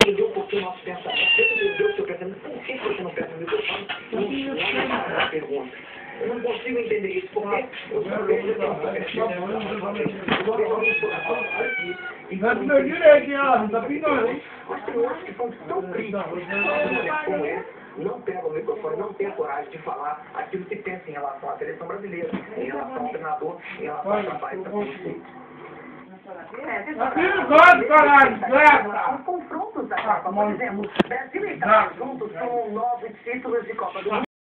entender um pouquinho o nosso pensamento. Você entendeu o seu pensamento? Por que você não pensa no microfone? Não pergunta. Eu não consigo entender isso, porque eu sou meu direito, não tá pedindo, hein? Mas tem outros que são tão críticos como esse, não pegam o microfone, não tem a coragem de falar aquilo que pensa em relação à seleção brasileira, em relação ao treinador, em relação ao trabalho que está sendo feito. Aqui não gosto, caralho! Os confrontos da Copa, por exemplo, Brasil e Itália juntos são 9 títulos de Copa do Mundo.